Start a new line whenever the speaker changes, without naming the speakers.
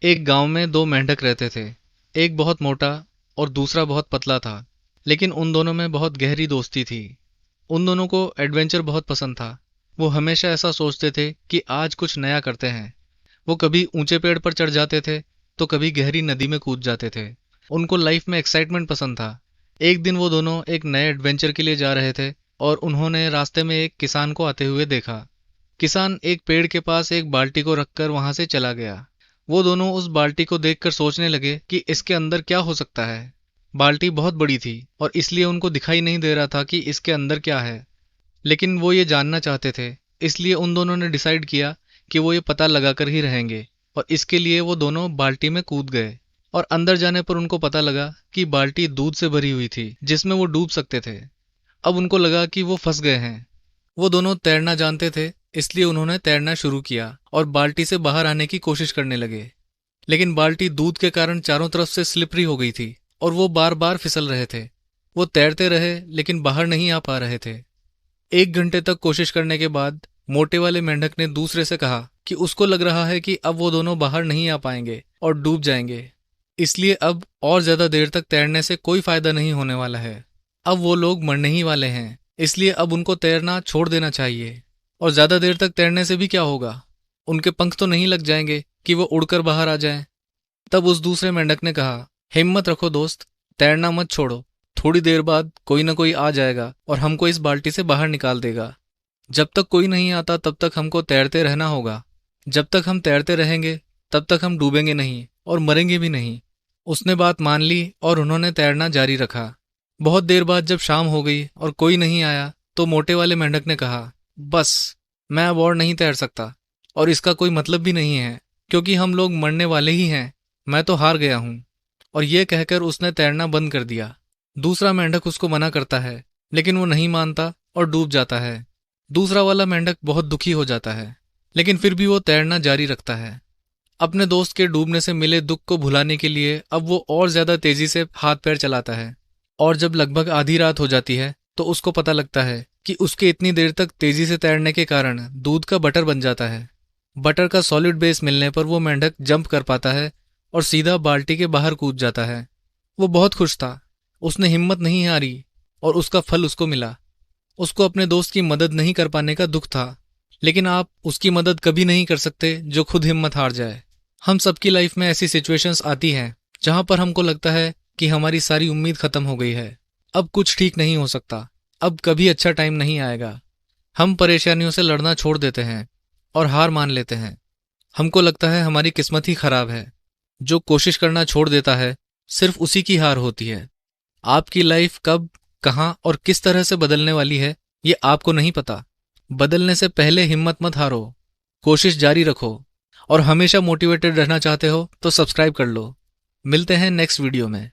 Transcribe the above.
एक गांव में दो मेंढक रहते थे। एक बहुत मोटा और दूसरा बहुत पतला था। लेकिन उन दोनों में बहुत गहरी दोस्ती थी। उन दोनों को एडवेंचर बहुत पसंद था। वो हमेशा ऐसा सोचते थे कि आज कुछ नया करते हैं। वो कभी ऊंचे पेड़ पर चढ़ जाते थे तो कभी गहरी नदी में कूद जाते थे। उनको लाइफ में एक्साइटमेंट पसंद था। एक दिन वो दोनों एक नए एडवेंचर के लिए जा रहे थे और उन्होंने रास्ते में एक किसान को आते हुए देखा। किसान एक पेड़ के पास एक बाल्टी को रखकर वहां से चला गया। वो दोनों उस बाल्टी को देखकर सोचने लगे कि इसके अंदर क्या हो सकता है। बाल्टी बहुत बड़ी थी और इसलिए उनको दिखाई नहीं दे रहा था कि इसके अंदर क्या है। लेकिन वो ये जानना चाहते थे। इसलिए उन दोनों ने डिसाइड किया कि वो ये पता लगाकर ही रहेंगे। और इसके लिए वो दोनों बाल्टी में कूद गए। और अंदर जाने पर उनको पता लगा कि बाल्टी दूध से भरी हुई थी जिसमें वो डूब सकते थे। अब उनको लगा कि वो फंस गए हैं। वो दोनों तैरना जानते थे, इसलिए उन्होंने तैरना शुरू किया और बाल्टी से बाहर आने की कोशिश करने लगे। लेकिन बाल्टी दूध के कारण चारों तरफ से स्लिपरी हो गई थी और वो बार बार फिसल रहे थे। वो तैरते रहे लेकिन बाहर नहीं आ पा रहे थे। 1 घंटे तक कोशिश करने के बाद मोटे वाले मेंढक ने दूसरे से कहा कि उसको लग रहा है कि अब वो दोनों बाहर नहीं आ पाएंगे और डूब जाएंगे। इसलिए अब और ज्यादा देर तक तैरने से कोई फायदा नहीं होने वाला है। अब वो लोग मरने ही वाले हैं, इसलिए अब उनको तैरना छोड़ देना चाहिए। और ज्यादा देर तक तैरने से भी क्या होगा, उनके पंख तो नहीं लग जाएंगे कि वो उड़कर बाहर आ जाएं। तब उस दूसरे मेंढक ने कहा, हिम्मत रखो दोस्त, तैरना मत छोड़ो। थोड़ी देर बाद कोई ना कोई आ जाएगा और हमको इस बाल्टी से बाहर निकाल देगा। जब तक कोई नहीं आता तब तक हमको तैरते रहना होगा। जब तक हम तैरते रहेंगे तब तक हम डूबेंगे नहीं और मरेंगे भी नहीं। उसने बात मान ली और उन्होंने तैरना जारी रखा। बहुत देर बाद जब शाम हो गई और कोई नहीं आया तो मोटे वाले मेंढक ने कहा, बस, मैं अब और नहीं तैर सकता और इसका कोई मतलब भी नहीं है क्योंकि हम लोग मरने वाले ही हैं। मैं तो हार गया हूं। और ये कहकर उसने तैरना बंद कर दिया। दूसरा मेंढक उसको मना करता है लेकिन वो नहीं मानता और डूब जाता है। दूसरा वाला मेंढक बहुत दुखी हो जाता है लेकिन फिर भी वो तैरना जारी रखता है। अपने दोस्त के डूबने से मिले दुख को भुलाने के लिए अब वो और ज्यादा तेजी से हाथ पैर चलाता है। और जब लगभग आधी रात हो जाती है तो उसको पता लगता है कि उसके इतनी देर तक तेजी से तैरने के कारण दूध का बटर बन जाता है। बटर का सॉलिड बेस मिलने पर वो मेंढक जंप कर पाता है और सीधा बाल्टी के बाहर कूद जाता है। वो बहुत खुश था। उसने हिम्मत नहीं हारी और उसका फल उसको मिला। उसको अपने दोस्त की मदद नहीं कर पाने का दुख था, लेकिन आप उसकी मदद कभी नहीं कर सकते जो खुद हिम्मत हार जाए। हम सबकी लाइफ में ऐसी सिचुएशंस आती हैं जहां पर हमको लगता है कि हमारी सारी उम्मीद खत्म हो गई है। अब कुछ ठीक नहीं हो सकता, अब कभी अच्छा टाइम नहीं आएगा। हम परेशानियों से लड़ना छोड़ देते हैं और हार मान लेते हैं। हमको लगता है हमारी किस्मत ही खराब है। जो कोशिश करना छोड़ देता है सिर्फ उसी की हार होती है। आपकी लाइफ कब, कहां और किस तरह से बदलने वाली है ये आपको नहीं पता। बदलने से पहले हिम्मत मत हारो, कोशिश जारी रखो और हमेशा मोटिवेटेड रहना चाहते हो तो सब्सक्राइब कर लो। मिलते हैं नेक्स्ट वीडियो में।